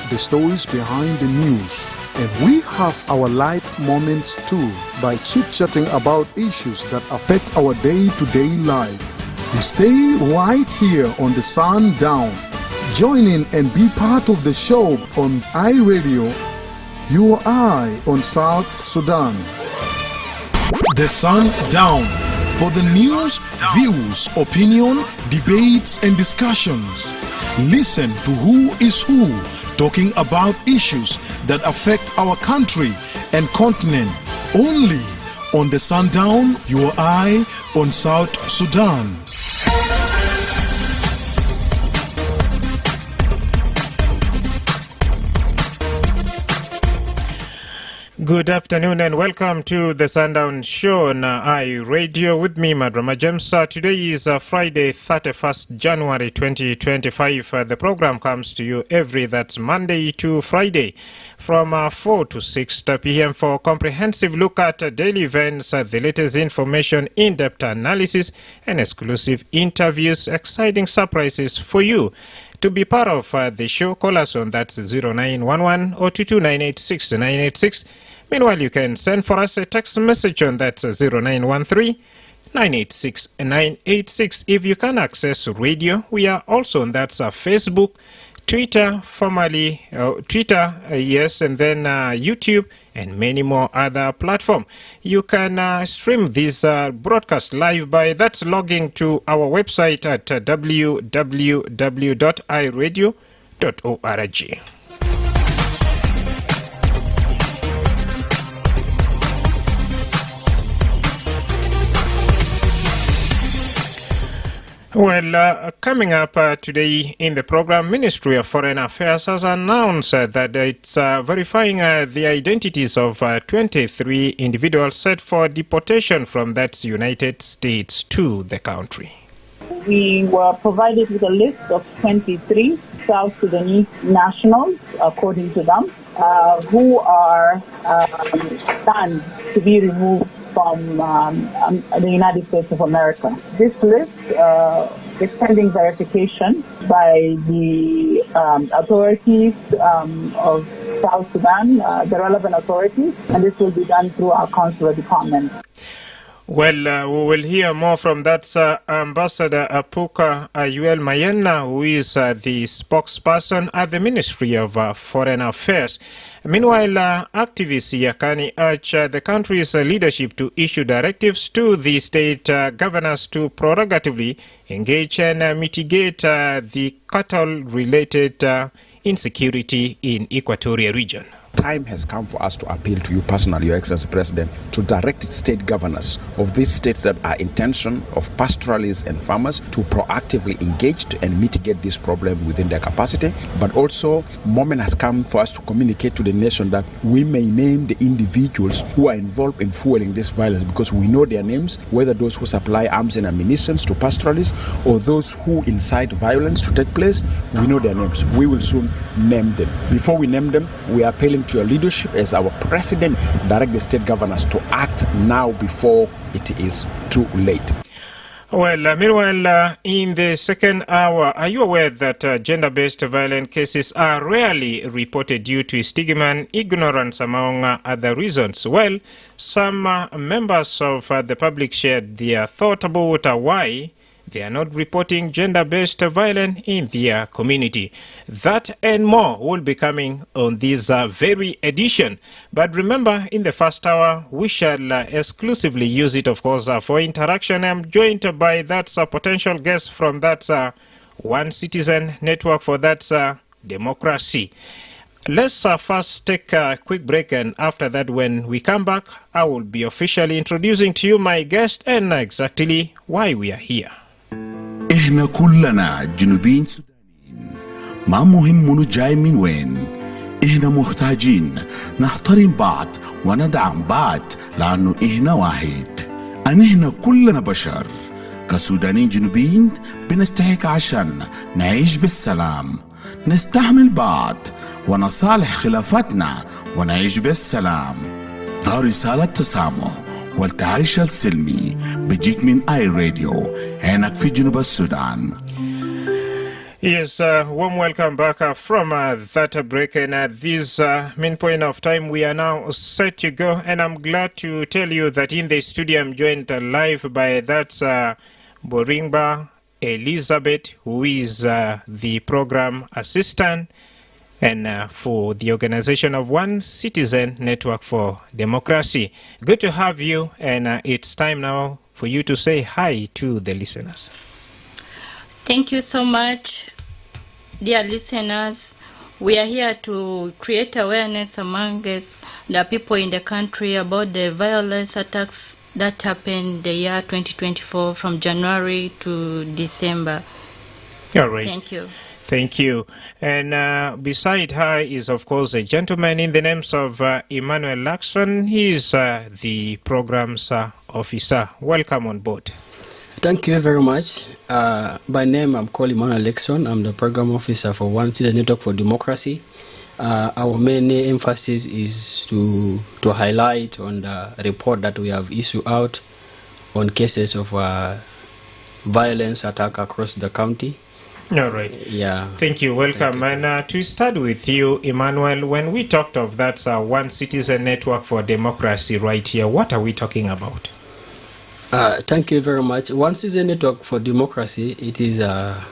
the stories behind the news. And we have our light moments too by chit-chatting about issues that affect our day-to-day life. You stay right here on the Sundown. Join in and be part of the show on iRadio, Your Eye on South Sudan. The Sundown. For the news, views, opinion, debates and discussions. Listen to who is who talking about issues that affect our country and continent. Only on the Sundown, Your Eye on South Sudan. Good afternoon and welcome to the Sundown Show on iRadio with me, Madrama James. Today is Friday, 31st January 2025. The program comes to you that's Monday to Friday from 4 to 6 p.m. for a comprehensive look at daily events, the latest information, in-depth analysis and exclusive interviews, exciting surprises for you. To be part of the show, call us on that's 0911 or 22986 Meanwhile, you can send for us a text message on that 0913 986 986. If you can access radio, we are also on that's Facebook, Twitter, formerly Twitter, yes, and then YouTube and many more other platforms. You can stream this broadcast live by that's logging to our website at www.iradio.org. Well, coming up today in the program, Ministry of Foreign Affairs has announced that it's verifying the identities of 23 individuals set for deportation from that United States to the country. We were provided with a list of 23 South Sudanese nationals, according to them, who are planned to be removed from the United States of America. This list is pending verification by the authorities of South Sudan, the relevant authorities, and this will be done through our consular department. Well, we will hear more from that Ambassador Apuka Ayuel Mayena, who is the spokesperson at the Ministry of Foreign Affairs. Meanwhile, activists here can urge the country's leadership to issue directives to the state governors to prerogatively engage and mitigate the cattle-related insecurity in Equatorial region. Time has come for us to appeal to you personally, Your Excellency President, to direct state governors of these states that are in tension of pastoralists and farmers to proactively engage and mitigate this problem within their capacity. But also, moment has come for us to communicate to the nation that we may name the individuals who are involved in fueling this violence, because we know their names, whether those who supply arms and ammunition to pastoralists or those who incite violence to take place. We know their names. We will soon name them. Before we name them, we are appealing to your leadership as our president, direct the state governors to act now before it is too late. Well, meanwhile, in the second hour, are you aware that gender-based violent cases are rarely reported due to stigma and ignorance, among other reasons? Well, some members of the public shared their thought about why they are not reporting gender-based violence in their community. That and more will be coming on this very edition. But remember, in the first hour, we shall exclusively use it, of course, for interaction. I'm joined by that potential guest from that One Citizen Network for that democracy. Let's first take a quick break, and after that, when we come back, I will be officially introducing to you my guest and exactly why we are here. إحنا كلنا جنوبيين سودانيين، ما مهم منو جاي من وين. إحنا محتاجين نحترم بعض وندعم بعض لأنه إحنا واحد. إحنا كلنا بشر كسودانيين جنوبيين بنستحق عشان نعيش بالسلام، نستحمل بعض ونصالح خلافاتنا ونعيش بالسلام. ذا رسالة تسامح والتعايش السلمي بيجيك من اي راديو هناك في جنوب السودان. Yes, warm welcome back from that break. And at this main point of time, we are now set to go. And I'm glad to tell you that in the studio, I'm joined live by that Boringba Elizabeth, who is the program assistant and for the organization of One Citizen Network for Democracy. Good to have you, and it's time now for you to say hi to the listeners. Thank you so much, dear listeners. We are here to create awareness among us, the people in the country about the violence attacks that happened the year 2024 from January to December. All right. Thank you. Thank you. And beside her is, of course, a gentleman in the names of Emmanuel Laxon. He is the program's officer. Welcome on board. Thank you very much. By name, I'm called Emmanuel Laxon. I'm the program officer for One Citizen Network for Democracy. Our main emphasis is to highlight on the report that we have issued out on cases of violence attack across the county. All right. Yeah. Thank you. Welcome. And to start with you, Emmanuel, when we talked of that One Citizen Network for Democracy right here, what are we talking about? Thank you very much. One Citizen Network for Democracy, it is a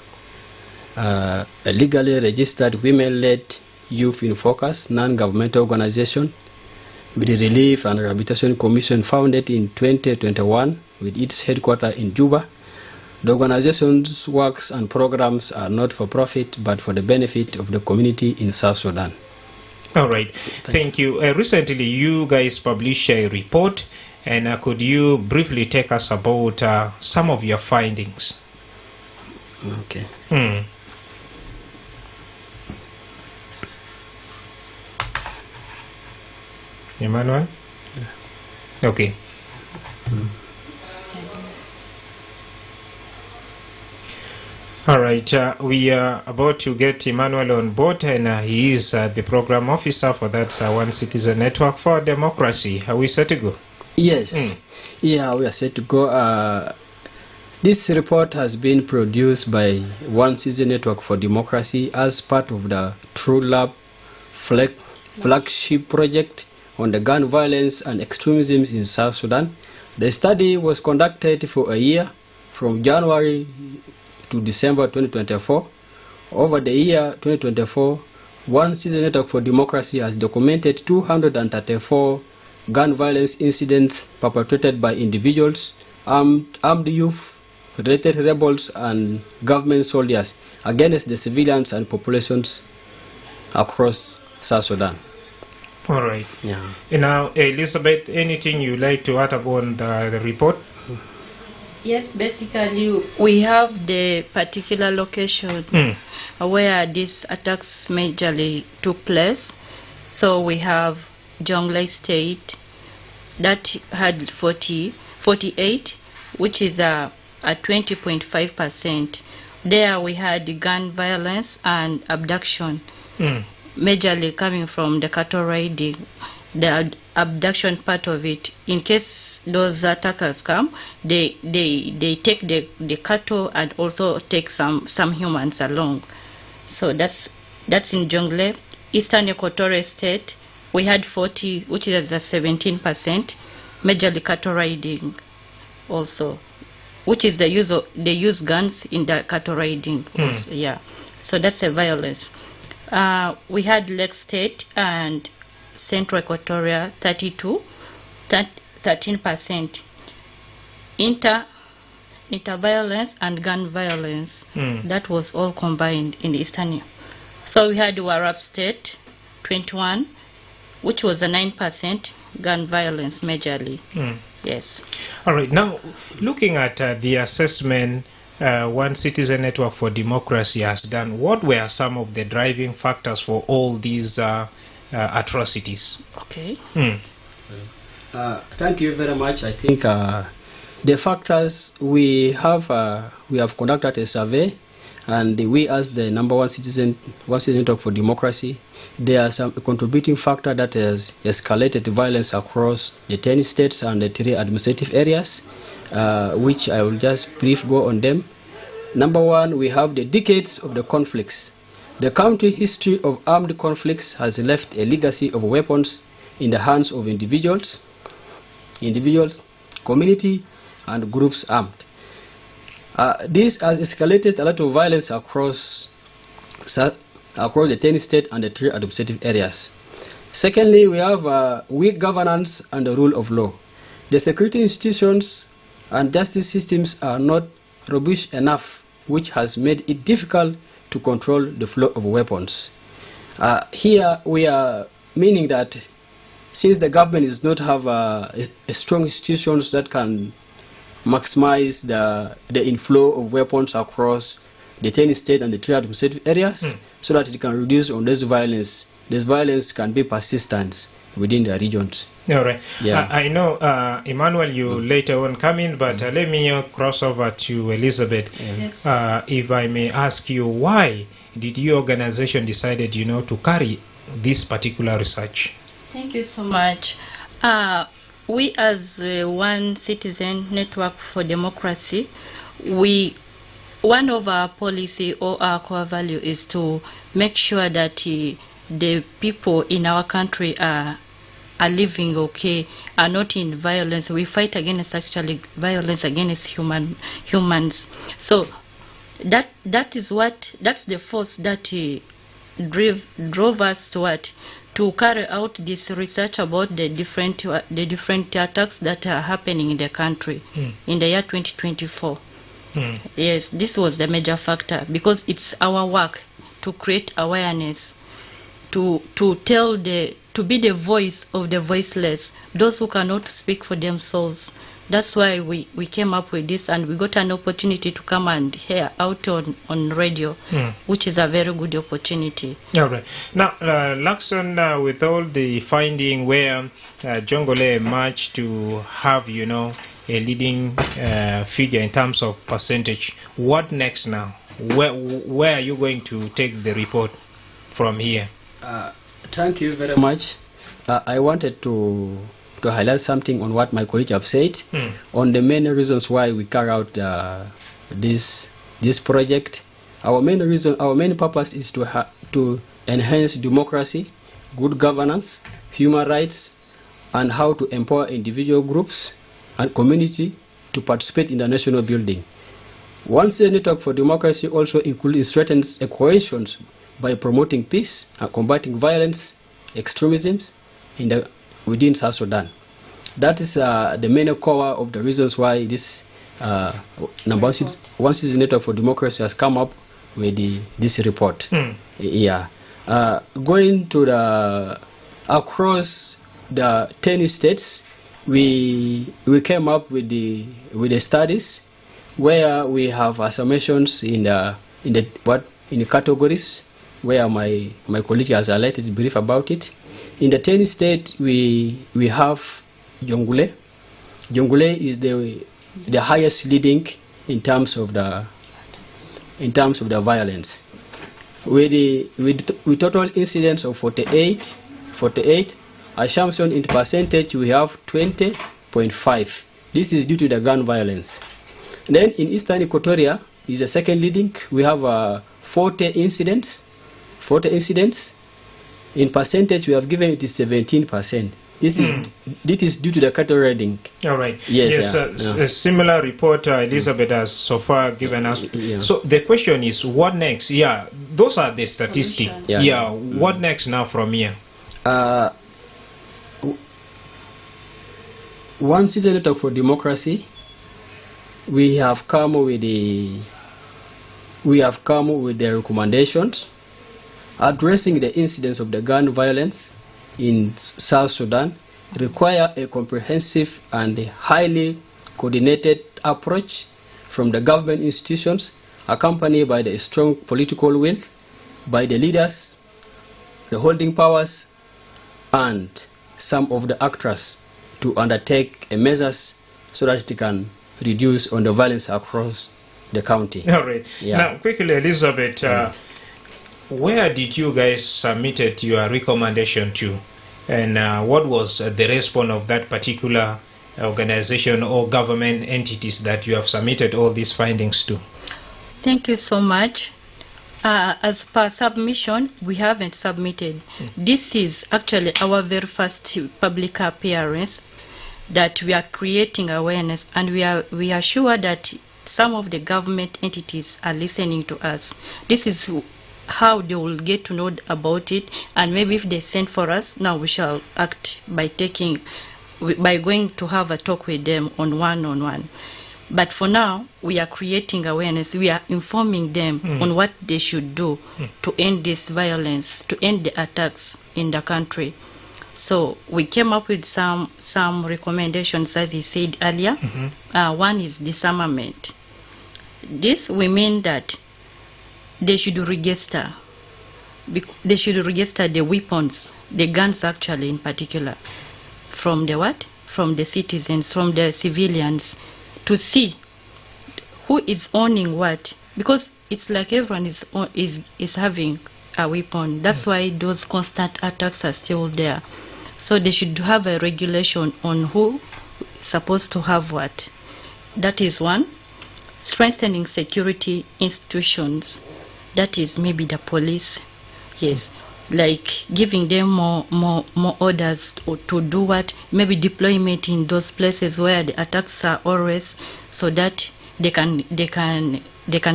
legally registered women-led youth in focus non-governmental organization with the Relief and Rehabilitation Commission founded in 2021 with its headquarters in Juba. The organization's works and programs are not for profit but for the benefit of the community in South Sudan. All right. Thank you. Recently, you guys published a report, and could you briefly take us about some of your findings? Okay. Emmanuel? Yeah. Okay. All right, we are about to get Emmanuel on board, and he is the program officer for that One Citizen Network for Democracy. Are we set to go? Yes. Yeah, we are set to go. This report has been produced by One Citizen Network for Democracy as part of the True Lab flagship project on the gun violence and extremism in South Sudan. The study was conducted for a year from January to December 2024. Over the year 2024, One Citizen Network for Democracy has documented 234 gun violence incidents perpetrated by individuals, armed youth, related rebels, and government soldiers against the civilians and populations across South Sudan. All right. Yeah. Now, Elizabeth, anything you like to add about the report? Yes, basically we have the particular locations where these attacks majorly took place. So we have Jonglei State that had 48, which is a 20.5%. There we had gun violence and abduction, majorly coming from the cattle raiding. The abduction part of it, in case those attackers come, they take the cattle and also take some humans along. So that's in Jonglei. Eastern Equatorial State, we had 40, which is a 17%, majorly cattle riding also, which is they use guns in the cattle riding also, yeah. So that's a violence. We had Lake State and Central Equatoria 13%. Inter-violence and gun violence, that was all combined in the Eastern. So we had Warab State 21, which was a 9% gun violence majorly. Yes. All right. Now, looking at the assessment One Citizen Network for Democracy has done, what were some of the driving factors for all these atrocities? Okay. Thank you very much. I think the factors we have conducted a survey, and we as the number one citizen network for democracy, there are some contributing factor that has escalated violence across the 10 states and the 3 administrative areas, which I will just brief go on them. Number one, we have the decades of the conflicts. The country history of armed conflicts has left a legacy of weapons in the hands of individuals, community, and groups armed. This has escalated a lot of violence across the 10 states and the 3 administrative areas. Secondly, we have weak governance and the rule of law. The security institutions and justice systems are not robust enough, which has made it difficult to control the flow of weapons. Here we are meaning that since the government does not have a strong institutions that can maximize the inflow of weapons across the 10 states and the 3 administrative areas, so that it can reduce on this violence. This violence can be persistent within the regions. All right. Yeah. I know, Emmanuel, you later on come in, but let me cross over to Elizabeth. Yes. If I may ask you, why did your organization decided, to carry this particular research? Thank you so much. We as One Citizen Network for Democracy, one of our policy or our core value is to make sure that the people in our country are living okay, are not in violence. We fight against actually violence against humans. So that's the force that drove us to what? To carry out this research about the different attacks that are happening in the country in the year 2024. Yes, this was the major factor, because it's our work to create awareness, to be the voice of the voiceless, those who cannot speak for themselves. That's why we came up with this, and we got an opportunity to come and hear out on radio, which is a very good opportunity. All right. Now, Lakson, with all the finding where Jongole emerged to have, a leading figure in terms of percentage, what next now? Where are you going to take the report from here? Thank you very much. I wanted to highlight something on what my colleagues have said on the main reasons why we carry out this project. Our main purpose is to enhance democracy, good governance, human rights, and how to empower individual groups and community to participate in the national building. One Citizen Network for Democracy also strengthens cohesion by promoting peace and combating violence, extremisms within South Sudan. That is the main core of the reasons why this One Citizen Network for Democracy has come up with this report. Yeah, going to across the 10 states, we came up with the studies where we have assumptions in the categories where my colleague has highlighted brief about it. In the 10 states, we have Jongule. Jongule is the highest leading in terms of the violence. With total incidents of 48, assumption in percentage we have 20.5. This is due to the gun violence. Then in Eastern Equatoria is the second leading. We have 40 incidents. In percentage we have given it is 17%. This is due to the cattle raiding. All right. Yes. A similar report Elizabeth has so far given us. Yeah. So the question is, what next? Yeah, those are the statistics. Yeah. What next now from here? One Citizen Network for Democracy, we have come with the recommendations addressing the incidence of the gun violence in South Sudan. Require a comprehensive and highly coordinated approach from the government institutions, accompanied by the strong political will by the leaders, the holding powers, and some of the actors to undertake measures so that it can reduce on the violence across the county. All right. Yeah. Now, quickly, Elizabeth, where did you guys submit your recommendation to? And what was the response of that particular organization or government entities that you have submitted all these findings to? Thank you so much. As per submission, we haven't submitted. This is actually our very first public appearance that we are creating awareness, and we are sure that some of the government entities are listening to us. This is how they will get to know about it, and maybe if they send for us, now we shall act by going to have a talk with them on one-on-one. But for now, we are creating awareness. We are informing them on what they should do to end this violence, to end the attacks in the country. So we came up with some recommendations, as you said earlier. One is disarmament. This we mean that they should register. They should register the weapons, the guns actually in particular, from the what? From the citizens, from the civilians, to see who is owning what, because it's like everyone is having a weapon. That's why those constant attacks are still there. So they should have a regulation on who is supposed to have what. That is one. Strengthening security institutions. That is maybe the police. Yes, like giving them more orders to do what, maybe deployment in those places where the attacks are always, so that they can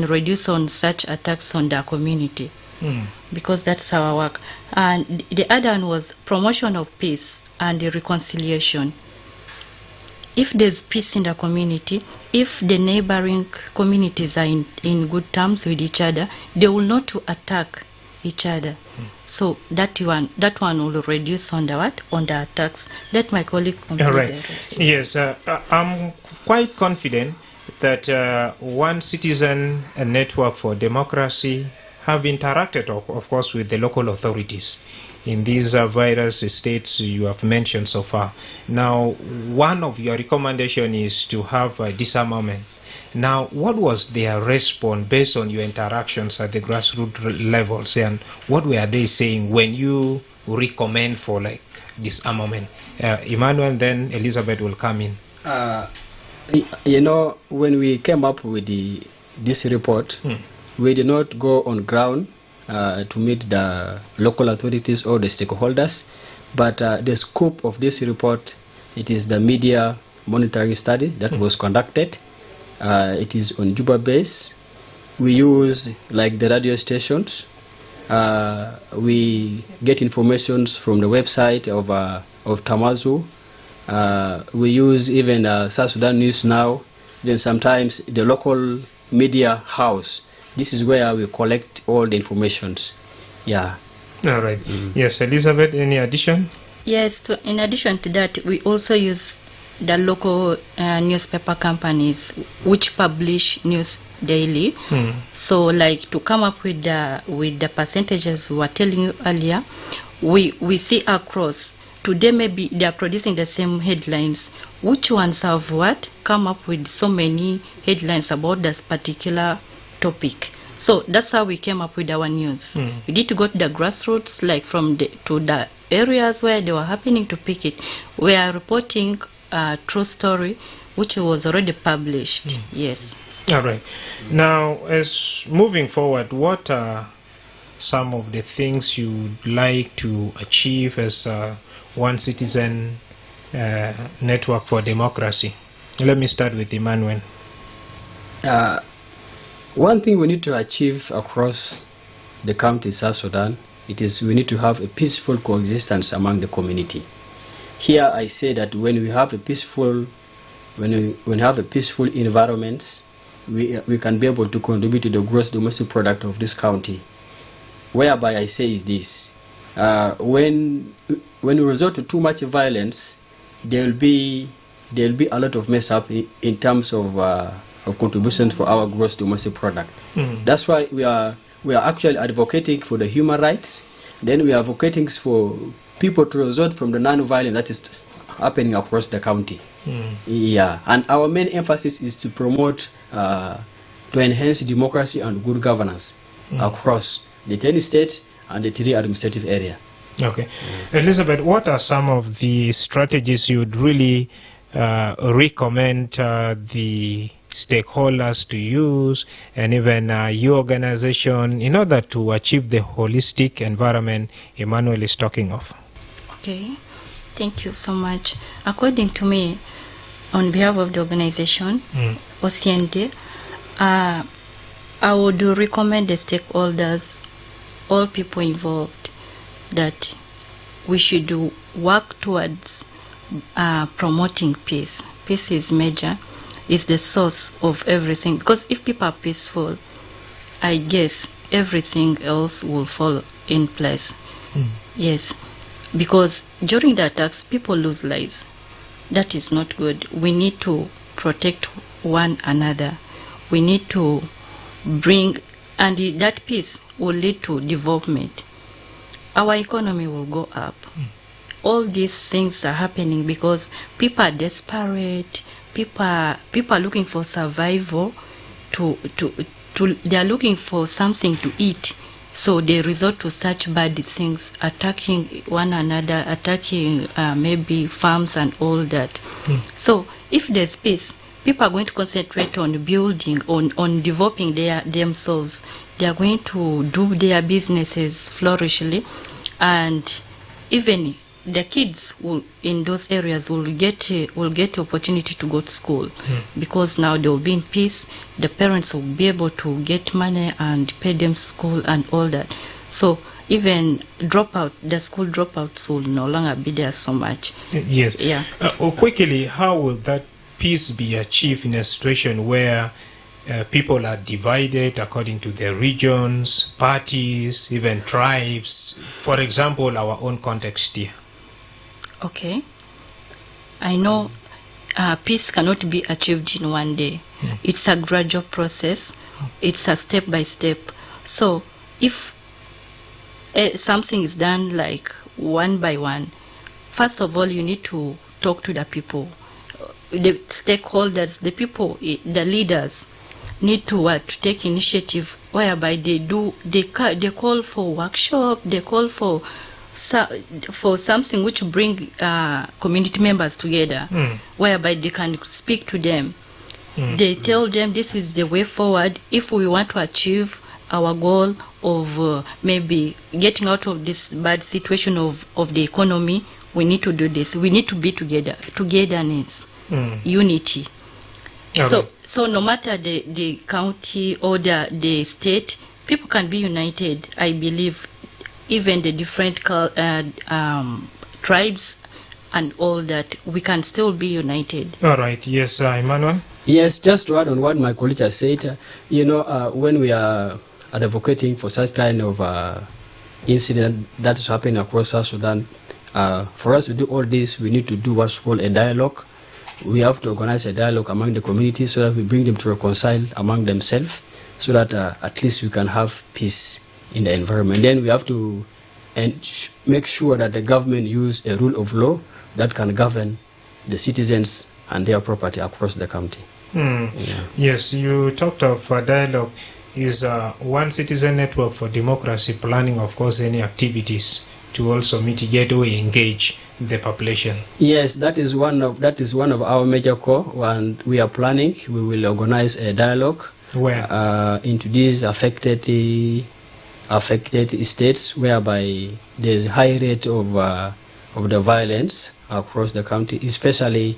reduce on such attacks on their community, because that's our work. And the other one was promotion of peace and reconciliation. If there's peace in the community, if the neighboring communities are in good terms with each other, they will not attack each other. So that one will reduce on the what? On the attacks. Let my colleague complete. All right. Yes, I'm quite confident that One Citizen Network for Democracy have interacted, of course, with the local authorities in these various states you have mentioned so far. Now, one of your recommendations is to have a disarmament. Now, what was their response based on your interactions at the grassroots levels, and what were they saying when you recommend for like disarmament? Emmanuel, then Elizabeth will come in. You know, when we came up with this report, we did not go on ground to meet the local authorities or the stakeholders, but the scope of this report, it is the media monitoring study that was conducted. It is on Juba base. We use like the radio stations. We get informations from the website of Tamazu. We use even South Sudan News Now. Then sometimes the local media house. This is where we collect all the informations. Yeah. All right. Yes, Elizabeth, any addition? Yes, in addition to that, we also use the local newspaper companies which publish news daily. So like to come up with the percentages we were telling you earlier, we see across. Today maybe they are producing the same headlines. Which ones have what? Come up with so many headlines about this particular topic. So that's how we came up with our news. We need to go to the grassroots, like to the areas where they were happening to pick it. We are reporting a true story which was already published. Yes. All right. Now, as moving forward, what are some of the things you'd like to achieve as One Citizen Network for Democracy? Let me start with Emmanuel. One thing we need to achieve across the country, South Sudan, it is we need to have a peaceful coexistence among the community. Here I say that when we have a peaceful environment, we can be able to contribute to the gross domestic product of this county. Whereby I say is this: when we resort to too much violence, there will be a lot of mess up in terms of contributions for our gross domestic product. That's why we are actually advocating for the human rights. Then we are advocating for people to resort from the non-violence that is happening across the county. Yeah, and our main emphasis is to promote, to enhance democracy and good governance across the 10 states and the 3 administrative area. Okay. Elizabeth, what are some of the strategies you would really recommend the stakeholders to use, and even your organization in order to achieve the holistic environment Emmanuel is talking of? Okay, thank you so much. According to me, on behalf of the organization, OCND, I would recommend the stakeholders, all people involved, that we should work towards promoting peace. Peace is major, is the source of everything. Because if people are peaceful, I guess everything else will fall in place. Yes, because during the attacks, people lose lives. That is not good. We need to protect one another. We need to bring, and that peace will lead to development. Our economy will go up. All these things are happening because people are desperate. People are looking for survival. They are looking for something to eat. So they resort to such bad things, attacking one another, attacking maybe farms and all that. So if there's peace, people are going to concentrate on building, on developing themselves. They are going to do their businesses flourishly, and even the kids in those areas will get opportunity to go to school, because now they will be in peace. The parents will be able to get money and pay them school and all that. So even the school dropouts will no longer be there so much. Yes. Yeah. Quickly, how will that peace be achieved in a situation where people are divided according to their regions, parties, even tribes? For example, our own context here. Okay. I know peace cannot be achieved in one day. It's a gradual process. It's a step by step. So if something is done like one by one, first of all, you need to talk to the people, the stakeholders, the people, the leaders need to take initiative whereby they call for workshop, they call for something which bring community members together, whereby they can speak to them. They tell them this is the way forward. If we want to achieve our goal of maybe getting out of this bad situation of the economy, we need to do this. We need to be together. Togetherness, unity. So no matter the county or the state, people can be united. I believe even the different tribes and all that, we can still be united. All right. Yes, Emmanuel? Yes, just to add on what my colleague has said, when we are advocating for such kind of incident that is happening across South Sudan, for us to do all this, we need to do what's called a dialogue. We have to organize a dialogue among the community so that we bring them to reconcile among themselves, so that at least we can have peace in the environment. Then we have to make sure that the government use a rule of law that can govern the citizens and their property across the county. Yeah. Yes, you talked of dialogue. Is One Citizen Network for Democracy planning, of course, any activities to also mitigate or engage the population? Yes, that is one of our major core, and we are planning. We will organize a dialogue where into these affected states, whereby there's high rate of the violence across the county. Especially,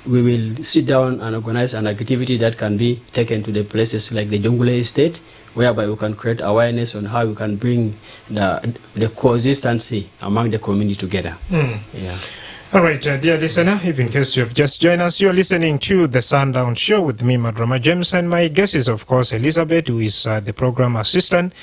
we will sit down and organize an activity that can be taken to the places like the Jungle Estate, whereby we can create awareness on how we can bring the consistency among the community together. Yeah. All right, dear listener, if in case you have just joined us, you're listening to the Sundown Show with me, Madrama James, and my guest is, of course, Elizabeth, who is the program assistant,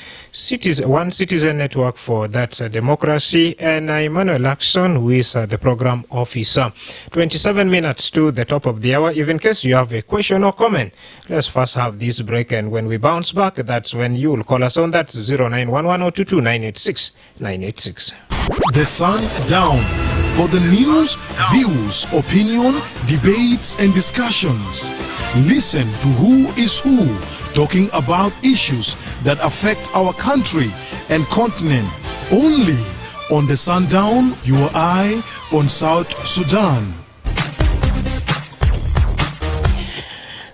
One Citizen Network for Democracy, and Emmanuel Action, who is the program officer. 27 minutes to the top of the hour. If in case you have a question or comment, let's first have this break, and when we bounce back, that's when you will call us on. That's 0911-022-986, 986. The Sundown. For the news, views, opinion, debates, and discussions. Listen to who is who talking about issues that affect our country and continent. Only on the Sundown, your eye on South Sudan.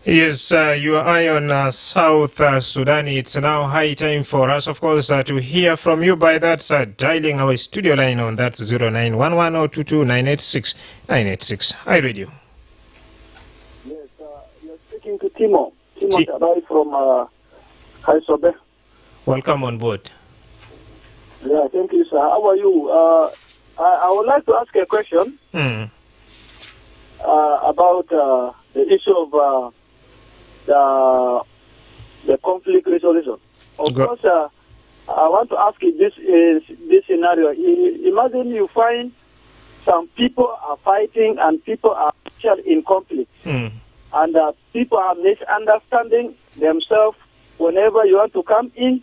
Yes, your eye on South Sudan. It's now high time for us, of course, to hear from you by that dialing our studio line on that 0911022986. Hi, radio. Yes, you're speaking to Timo. Timo Tabai from Haisobe. Welcome on board. Yeah, thank you, sir. How are you? I would like to ask a question about the issue of the conflict resolution. Of course, I want to ask you this scenario. Imagine you find some people are fighting and people are in conflict. And people are misunderstanding themselves. Whenever you want to come in,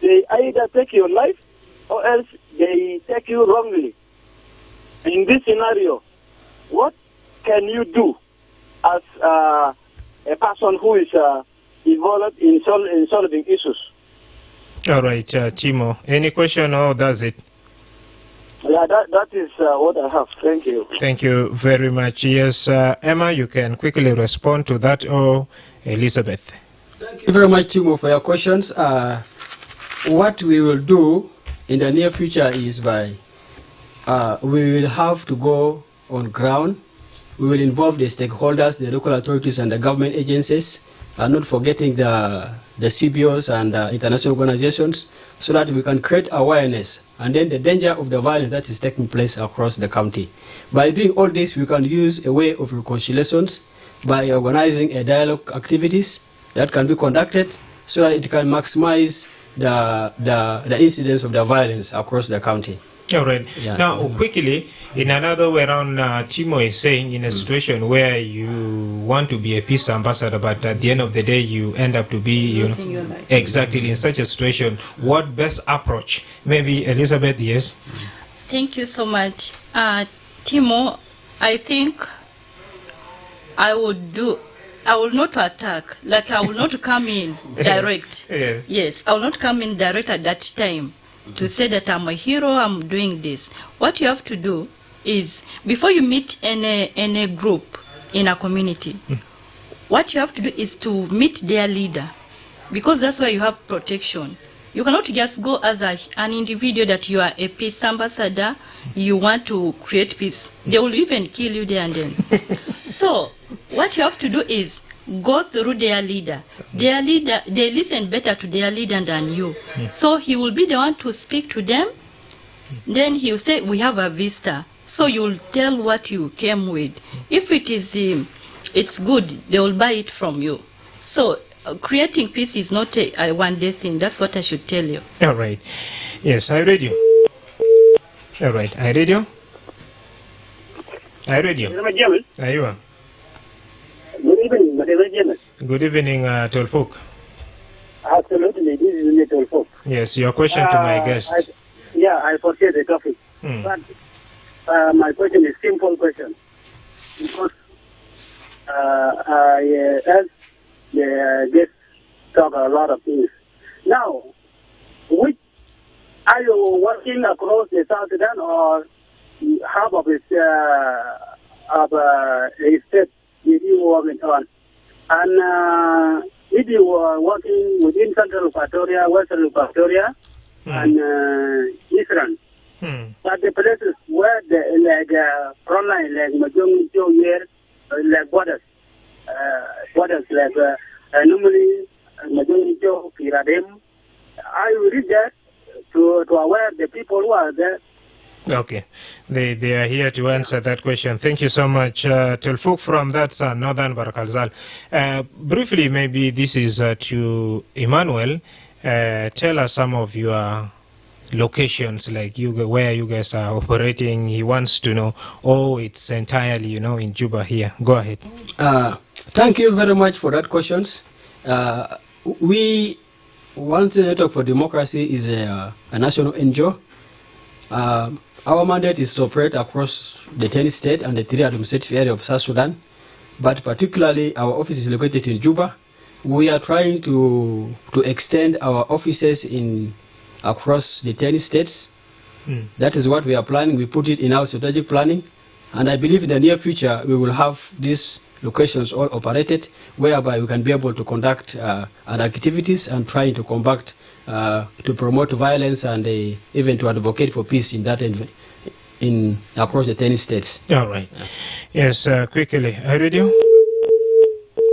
they either take your life or else they take you wrongly. In this scenario, what can you do as a person who is involved in solving issues? All right, Timo. Any question or does it? Yeah, that is what I have. Thank you. Thank you very much. Yes, Emma, you can quickly respond to that, or Elizabeth. Thank you very much, Timo, for your questions. What we will do in the near future is we will have to go on ground. We will involve the stakeholders, the local authorities and the government agencies, and not forgetting the CBOs and international organizations, so that we can create awareness and then the danger of the violence that is taking place across the county. By doing all this, we can use a way of reconciliations by organizing a dialogue activities that can be conducted so that it can maximize the incidence of the violence across the county. All right. Yeah. Now, quickly, in another way around, Timo is saying in a situation where you want to be a peace ambassador, but at the end of the day, you end up to be, Losing your life. Exactly in such a situation. What best approach? Maybe Elizabeth, yes? Thank you so much. Timo, I think I will not attack, like I will not come in direct. Yeah. Yes, I will not come in direct at that time to say that I'm a hero, I'm doing this. What you have to do is, before you meet any group in a community, what you have to do is to meet their leader, because that's where you have protection. You cannot just go as an individual that you are a peace ambassador, you want to create peace. They will even kill you there and then. So, what you have to do is go through their leader. Their leader, they listen better to their leader than you. So he will be the one to speak to them. Then he will say, we have a vista. So you will tell what you came with. If it is, it's good, they will buy it from you. So creating peace is not a one-day thing. That's what I should tell you. All right. Yes, I read you. All right, I read you. I read you. There you are. Good evening, Madam James. Good evening, Tolfuk. Absolutely, this is Tolfuk. Yes, your question to my guest. I foresee the topic. But my question is a simple question. Because I asked the guest talk a lot of things. Now, which are you working across the South Sudan or half of it a state did you work on? And if you were working within Central Equatoria, Western Equatoria, and Eastern, but the places where the front line, like Majong, here, like borders like normally Majong, Kiradem, I will read that to aware the people who are there. Okay, they are here to answer that question. Thank you so much, Telfuk from that northern Barakalzal. Briefly, maybe this is to Emmanuel. Tell us some of your locations, like where you guys are operating. He wants to know. Oh, it's entirely, in Juba here. Go ahead. Thank you very much for that questions. We One Network for Democracy is a national NGO. Our mandate is to operate across the 10 states and the 3 administrative areas of South Sudan, but particularly our office is located in Juba. We are trying to extend our offices across the 10 states. That is what we are planning. We put it in our strategic planning, and I believe in the near future we will have this locations all operated, whereby we can be able to conduct our activities and try to combat, to promote violence and even to advocate for peace in that across the 10 states. All right. Yes, quickly. I read you.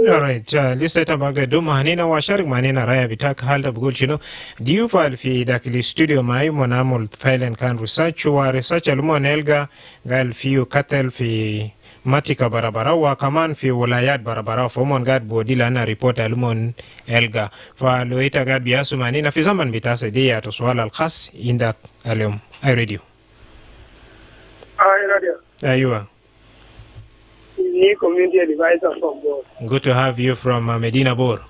All right. Lisa Tabaga Duma Hanina Washarik Manina Raya Bitak Halda Bugulchino. Do you file fi dakili studio mai monamul file and can research wa research alumo nelga gal fiu katel fi matika barabara wa kaman fi wilayat barabara fomon gad bodila na report alumon elga fa loita gad biasu manina fi zaman bitase dia to swala al khas inda alum. I read you. I read you. Ayua. New community advisor from Bor. Good to have you from Medina Bor.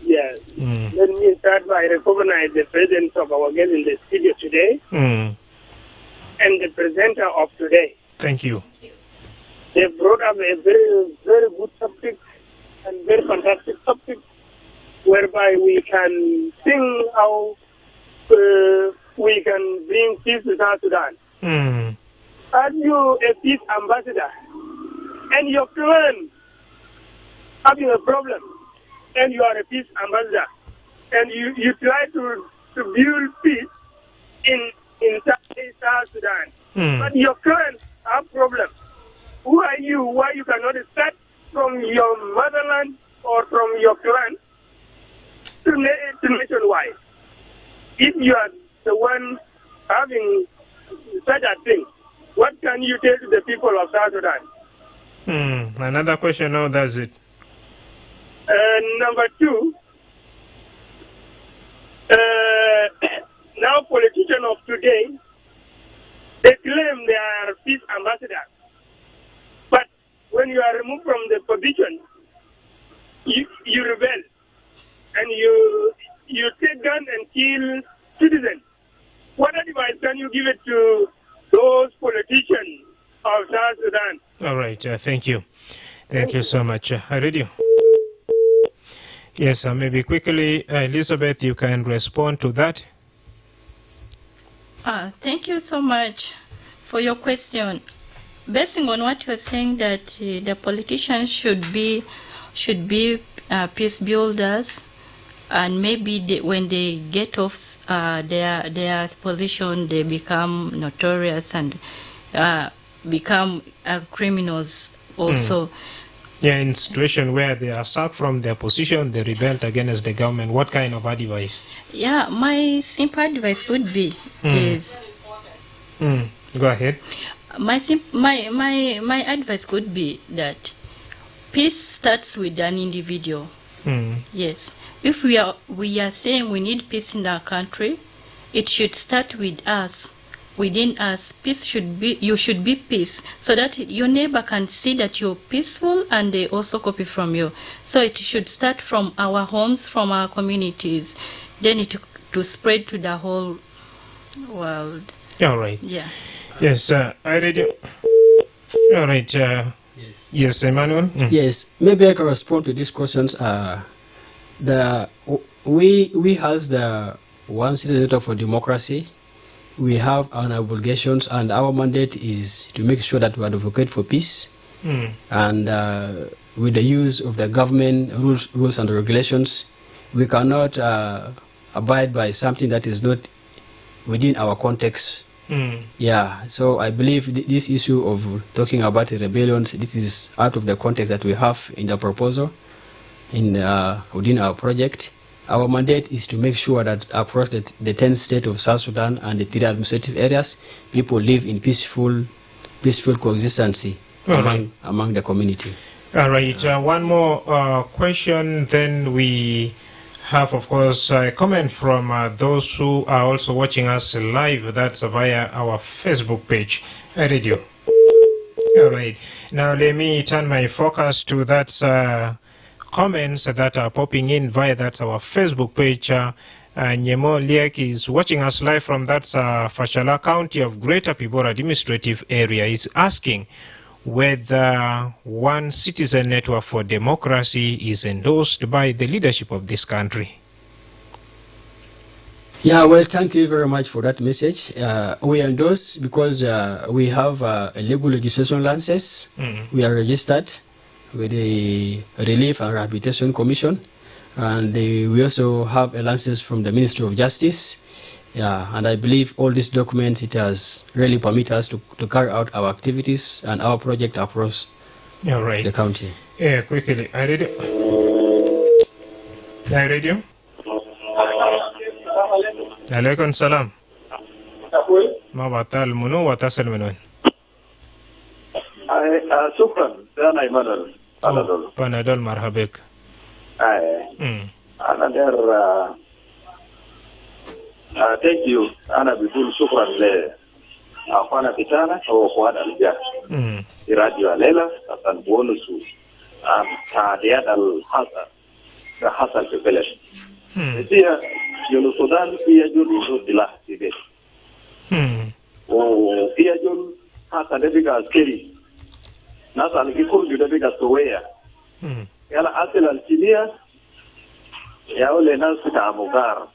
Yes. Let me start by recognizing the presence of our guest in the studio today and the presenter of today. Thank you. They brought up a very, very good subject and very fantastic subject whereby we can think how we can bring peace to South Sudan. As you a peace ambassador, and your clan having a problem, and you are a peace ambassador, and you try to build peace in South Sudan, but your clan have problems. Who are you? Why you cannot start from your motherland or from your clan to nationwide? If you are the one having such a thing, what can you tell to the people of South Sudan? Another question now, that's it. Number two, now politicians of today, they claim they are peace ambassadors. But when you are removed from the position, you rebel. And you take gun and kill citizens. What advice can you give it to those politicians of South Sudan? All right, thank you. Thank you so much. I read you. Yes, maybe quickly, Elizabeth, you can respond to that. Thank you so much for your question. Basing on what you're saying, that the politicians should be peace builders, and maybe when they get off their position, they become notorious and become criminals also. Yeah, in situation where they are sacked from their position, they rebelled against the government. What kind of advice? Yeah, my simple advice would be is. Go ahead. My advice could be that peace starts with an individual. Yes, if we are saying we need peace in our country, it should start with us. Within us, you should be peace, so that your neighbor can see that you're peaceful and they also copy from you. So it should start from our homes, from our communities, then it to spread to the whole world. All right. Yeah. Yes, I read you. All right. Yes, Emmanuel. Yes, maybe I can respond to these questions. We has the one citizen for democracy. We have our obligations, and our mandate is to make sure that we advocate for peace, and with the use of the government rules and regulations, we cannot abide by something that is not within our context. Yeah, so I believe this issue of talking about rebellions, this is out of the context that we have in the proposal, within our project. Our mandate is to make sure that across the 10 states of South Sudan and the 3 administrative areas, people live in peaceful coexistence among the community. All right, one more question, then we have, of course, a comment from those who are also watching us live. That's via our Facebook page. I read you. All right, now let me turn my focus to that comments that are popping in via that's our Facebook page. Nyemo Liek is watching us live from that Fashala County of Greater Pibora Administrative Area. Is asking whether One Citizen Network for Democracy is endorsed by the leadership of this country. Yeah, well, thank you very much for that message. We endorse because we have a legal registration license. We are registered. with the Relief and Rehabilitation Commission, and we also have a license from the Ministry of Justice. Yeah, and I believe all these documents, it has really permitted us to carry out our activities and our project across the county. Yeah, quickly. I read it. I read you. Alaikum salam. Ma batal munu watasal minun. Shukran. Sana Imanol. Panadol marhabek. Another thank you. Ana bidul shukran le afana pitana au kuada alija. Radio alela asan bonusu taadiat al-hasal fi belad. Dia julu Sudan dia julu sudilah sibet. Dia julu hasa debiga askeri. Nasa alikikur juga debiga sowea. Yala asil al-Chinia ya ole nasu ta amugar.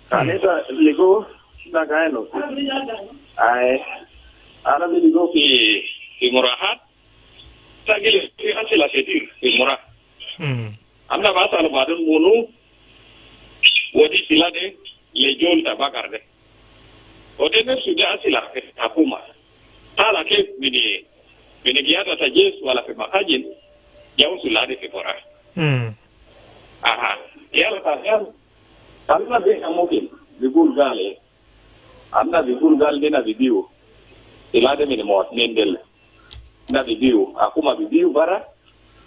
Kanisa ligo na kaino. Ay ana ligo fi murahat. Sagil fi asil al-Shedir fi murah. Amna basa al-Badun munu wadi silade lejol tabakar de. Odene sudah asil al-Hakuma. Tala ke bini giata tajes wala fi makajin jauh sulade fi murah. Aha. Ya la Amna beka mungkin bigul gale. Amna bigul gale dena bibiu. Ilade mini mot nendel. Na bibiu. Akuma bibiu bara.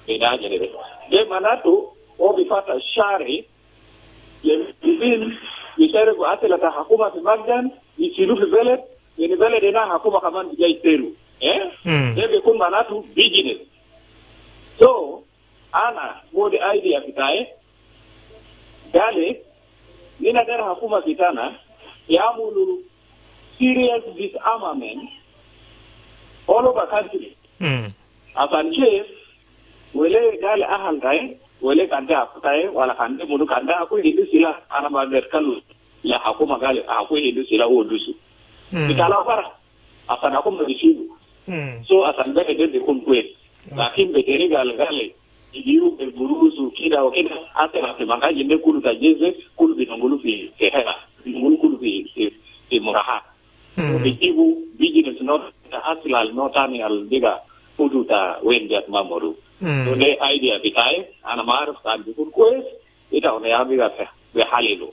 Beda aja deh. De manatu o bifata shari. Ye bibin bisare ko atela ta hakuma fi magdan. Isilu fi beled. Yeni beled dena hakuma kaman bijai teru. De bekun manatu business. So ana mode idea kitae. Gale nina dara hakuma kitana yamulu serious disarmament all over country. Afanje wele gale ahal kai wele kanda kai wala kande mulu kanda aku hindu sila ana maderkalu la hakuma gale aku hindu sila wodusu. Kitala para asan aku mabisibu. So asan beke de kunkwe lakin beteri gale idiru ke buruzu kida wakida ate na temanga jinde kulu tajeze kulu binongulu fi kehera binongulu kulu fi muraha idibu business not asilal notani al diga kudu ta wenjat mamoru so the idea bitai ana maruf kan bikun kwes ita ona yabiga fe halilu.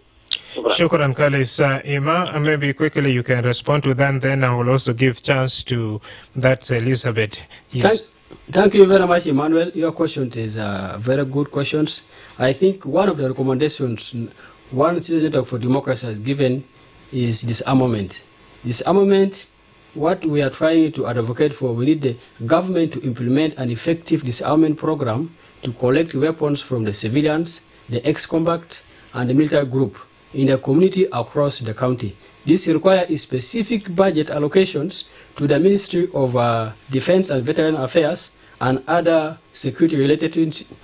Shukran Kalis. Ima, maybe quickly you can respond to that, and then I will also give chance to that Elizabeth. Yes. Thank you very much, Emmanuel. Your question is very good questions. I think one of the recommendations one Citizen for Democracy has given is disarmament. Disarmament, what we are trying to advocate for, we need the government to implement an effective disarmament program to collect weapons from the civilians, the ex-combat, and the military group in the community across the county. This requires specific budget allocations to the Ministry of Defense and Veteran Affairs and other security-related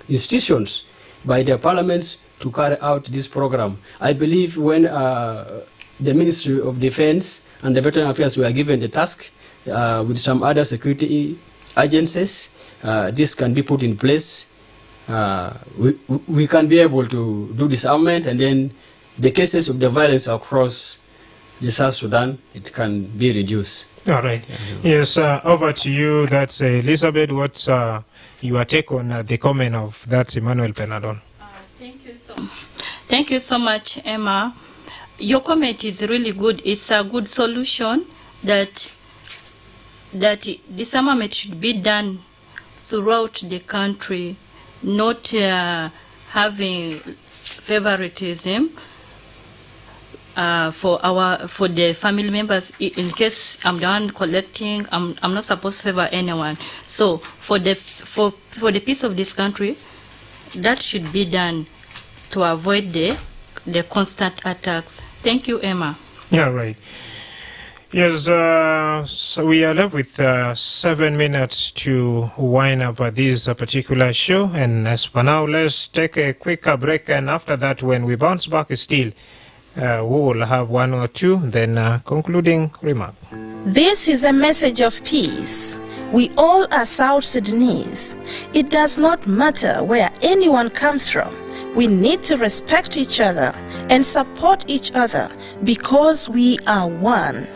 institutions by their parliaments to carry out this program. I believe when the Ministry of Defense and the Veteran Affairs were given the task with some other security agencies, this can be put in place. We can be able to do disarmament, and then the cases of the violence across the South Sudan, it can be reduced. All right. Yes, over to you. That's Elizabeth. What's your take on the comment of that Emmanuel Penadon? Thank you so much, Emma. Your comment is really good. It's a good solution that disarmament should be done throughout the country, not having favoritism. For the family members, in case I'm the one collecting, I'm not supposed to favor anyone. So for the peace of this country, that should be done to avoid the constant attacks. Thank you, Emma. Yeah, right. Yes, so we are left with 7 minutes to wind up this particular show, and as for now, let's take a quick break, and after that, when we bounce back still, we will have one or two, then concluding remark. This is a message of peace. We all are South Sudanese. It does not matter where anyone comes from. We need to respect each other and support each other because we are one.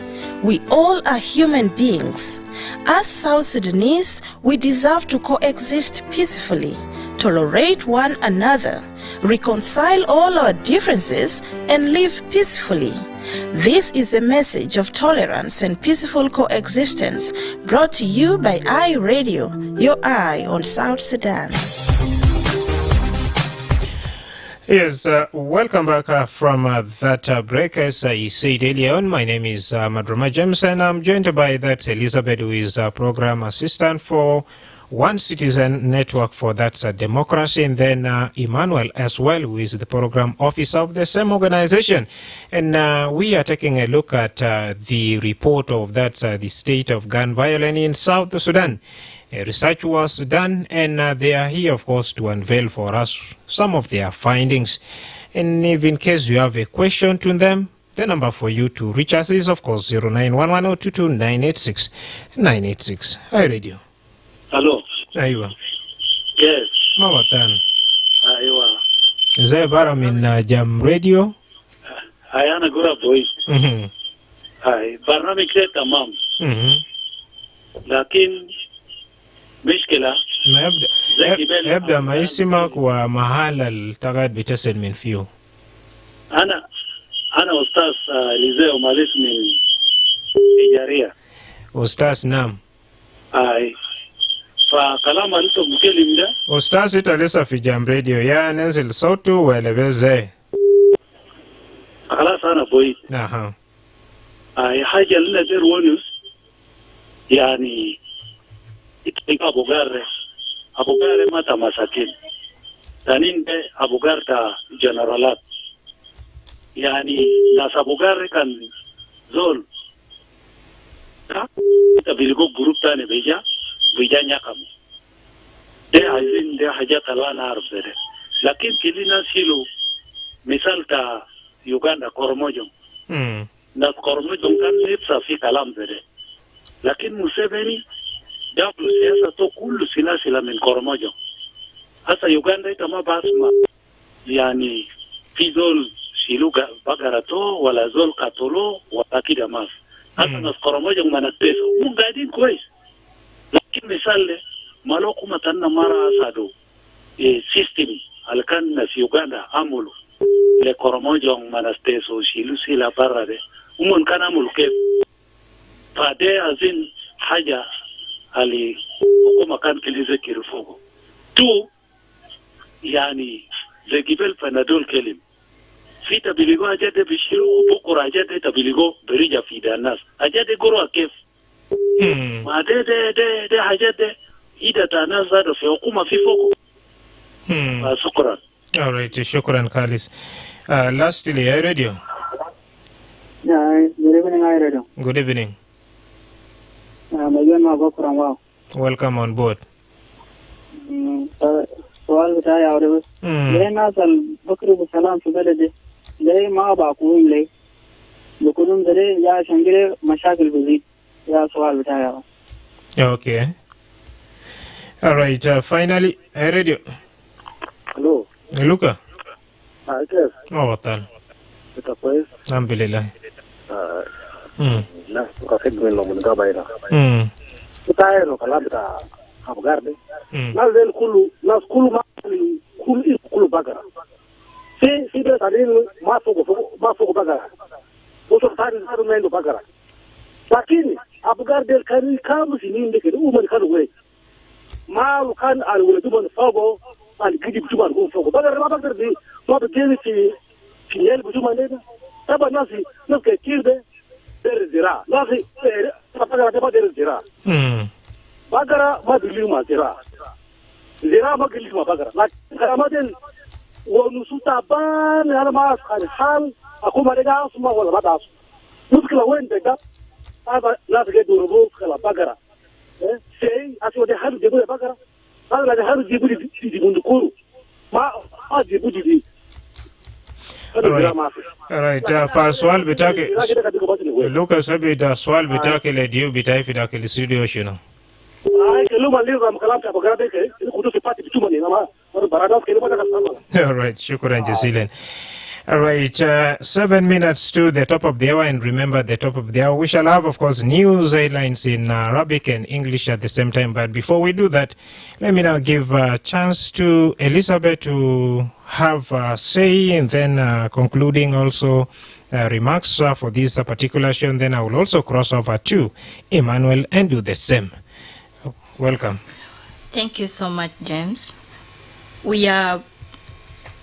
We all are human beings. As South Sudanese, we deserve to coexist peacefully, tolerate one another, reconcile all our differences, and live peacefully. This is a message of tolerance and peaceful coexistence brought to you by iRadio, your eye on South Sudan. Yes, welcome back from that break. As I said earlier on, my name is Madrama James, and I'm joined by that Elizabeth, who is a program assistant for One Citizen Network for that's democracy, and then Emmanuel as well, who is the program officer of the same organization. And we are taking a look at the report of that's the state of gun violence in South Sudan. Research was done, and they are here, of course, to unveil for us some of their findings. And if in case you have a question to them, the number for you to reach us is, of course, 0911-022-986. 986. Hi, Radio. Hello. Aywa. Yes. Mawatan. Aywa. Zay bara min Jam Radio. Ayana gura boy. Ay, barnamij ke tamam. Lakin مشكلة ابدأ ما اسمك ومحل التقاعد بتصل من فيه. أنا أستاذ ليزيو ماليس من إيجارية. أستاذ نعم. أي فكلام أنت مكلم ده. أستاذ أنت لسه في جام راديو يا ننزل صوته ولا بزاي؟ خلاص أنا بويت. أها. أي حاجة لنا دير ونس يعني itika abugare mata masakin taninde abugarta generalat yani nas abugare kan zol ta bilgo group tane bija nyakam de azin de haja talana arbere lakin kilina silo misal ta Uganda kormojo nas kormojo kan lipsa fi kalam bere lakin Museveni Dablu siasa to kullu sila min kormojo. Hasa Uganda itama basma yani fi zol shiluga bagara to wala zol katolo wala kida mas. Hasa nas kormojo manateso mungadin kwais. Lakini misale maloko matanna mara asado system alkan nas Uganda amulu le kormojo manateso shilu sila barade umun kana mulke pade azin haja ali hukuma kan kilize kirufugo tu yani zegibel panadol kelim fita biligo ajade bishiru bukura ajade tabiligo berija fida nas ajade goro akef ma de ajade ida tanas zado fi hukuma fi fogo shukran. All right, shukran Khalis. Lastly, iRadio. Yeah, good evening, iRadio. Good evening. Welcome on board. سؤال بتاعي عربي ليه الناس البكر بسلام في بلدي ليه ما باكوهم ليه بكلهم ده يا عشان مشاكل بزيد يا سؤال بتاعي. Okay. All right. Finally, radio. Hello. Luca. Yes. Oh, tal. ¿Está pues? Alhamdulillah. La kafin lo mun ga bayra kita no kala bita abgarde nas del kulu ma kulu bagara si de tarin ma fogo bagara oso tarin haru mendo bagara lakini abgarde kan kamu sinin de ke umar kan we ma kan al wuladu man fogo al gidi tuman ko fogo bagara ma bagara di ma be fi yel bujuma ne taba nasi ke kirde zira nasi bagara taba zira bagara ma dilima zira ma dilima bagara lakin karamadel wonu suta ban har ma hal akuma daga asuma wala bada asu muskila wende da aba nasi ke durubo kala bagara sei aso de haru de bagara bagara de haru di mundukuru ma di All right. Swal bitake Lucas sabida swal bitake le dio bitai fida ke studio shino. All right, shukran jazilan. All right, 7 minutes to the top of the hour, and remember the top of the hour. We shall have, of course, news headlines in Arabic and English at the same time. But before we do that, let me now give a chance to Elizabeth to have a say, and then concluding also remarks for this particular show. And then I will also cross over to Emmanuel and do the same. Welcome. Thank you so much, James. We are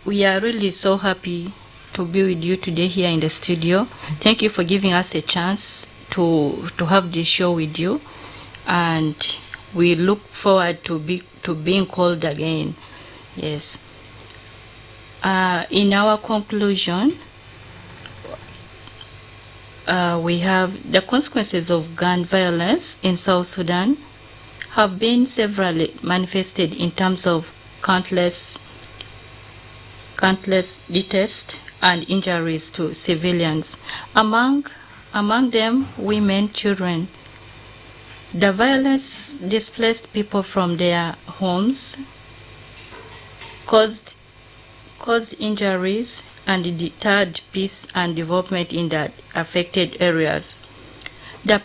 really so happy to be with you today here in the studio. Thank you for giving us a chance to have this show with you, and we look forward to being called again. Yes. In our conclusion, we have the consequences of gun violence in South Sudan have been severally manifested in terms of countless deaths and injuries to civilians, among them women, children. The violence displaced people from their homes, caused injuries, and deterred peace and development in the affected areas. The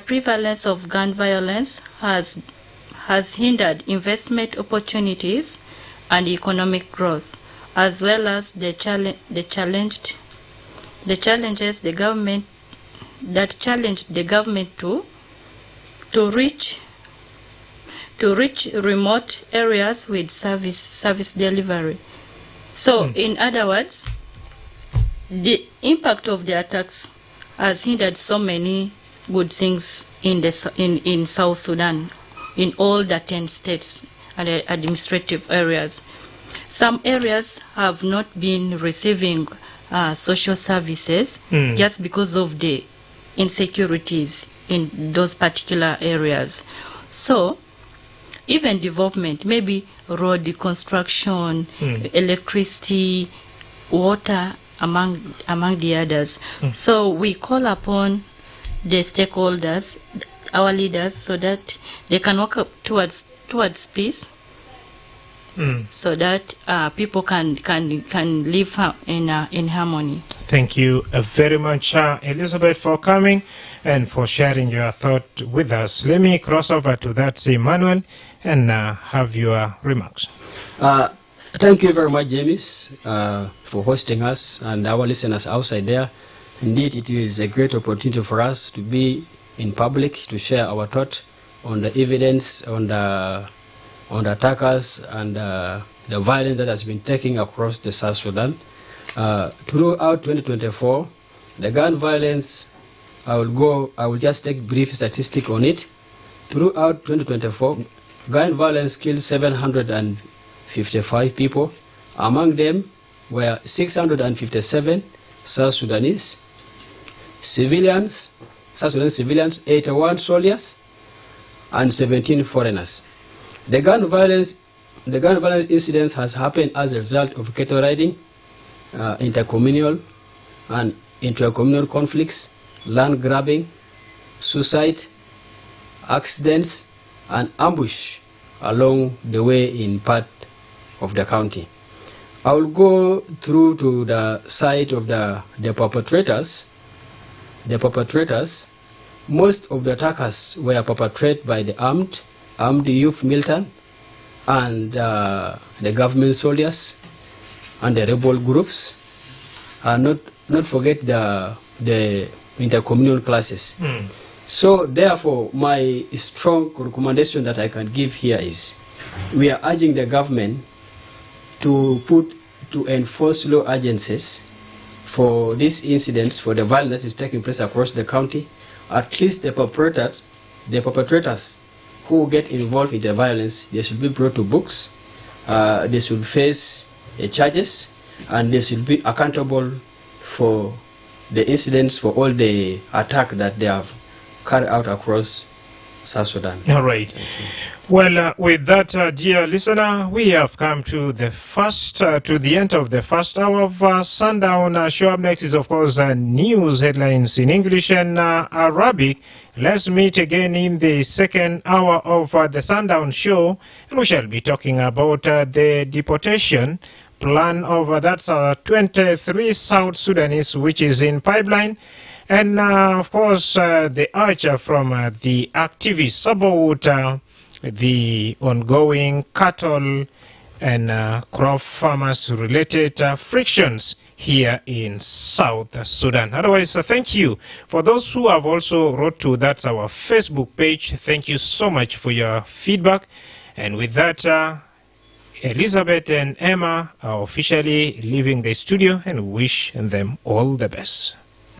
prevalence of gun violence has hindered investment opportunities and economic growth, as well as the challenges the government challenged the government to reach remote areas with service delivery. So, in other words, the impact of the attacks has hindered so many good things in South Sudan, in all the 10 states and administrative areas. Some areas have not been receiving social services just because of the insecurities in those particular areas. So, even development, maybe road construction, electricity, water, among the others. So we call upon the stakeholders, our leaders, so that they can work up towards peace, so that people can live in harmony. Thank you very much, Elizabeth, for coming and for sharing your thought with us. Let me cross over to that Emmanuel and have your remarks. Thank you very much, James, for hosting us and our listeners outside there. Indeed, it is a great opportunity for us to be in public, to share our thought on the evidence, on the attackers and the violence that has been taking across the South Sudan. Throughout 2024, the gun violence, I will just take brief statistic on it. Throughout 2024, gun violence killed 755 people. Among them were 657 South Sudanese civilians, 81 soldiers, and 17 foreigners. The gun violence incidents has happened as a result of cattle riding, intercommunal and intracommunal conflicts, land grabbing, suicide, accidents, and ambush along the way in part of the county. I will go through to the side of the perpetrators. The perpetrators, most of the attackers were perpetrated by the armed youth militant and the government soldiers and the rebel groups, and not forget the intercommunal classes. So therefore, my strong recommendation that I can give here is, we are urging the government to enforce law agencies for these incidents, for the violence that is taking place across the county. At least the perpetrators who get involved in the violence, they should be brought to books, they should face charges, and they should be accountable for the incidents, for all the attack that they have carried out across South Sudan. All right. Well, with that, dear listener, we have come to the end of the first hour of Sundown. Show up next is, of course, news headlines in English and Arabic. Let's meet again in the second hour of the Sundown show, and we shall be talking about the deportation plan of that's 23 South Sudanese, which is in pipeline. And, of course, the urge from the activists about the ongoing cattle and crop farmers-related frictions here in South Sudan. Otherwise, thank you. For those who have also wrote to, that's our Facebook page, thank you so much for your feedback. And with that, Elizabeth and Emma are officially leaving the studio and wish them all the best.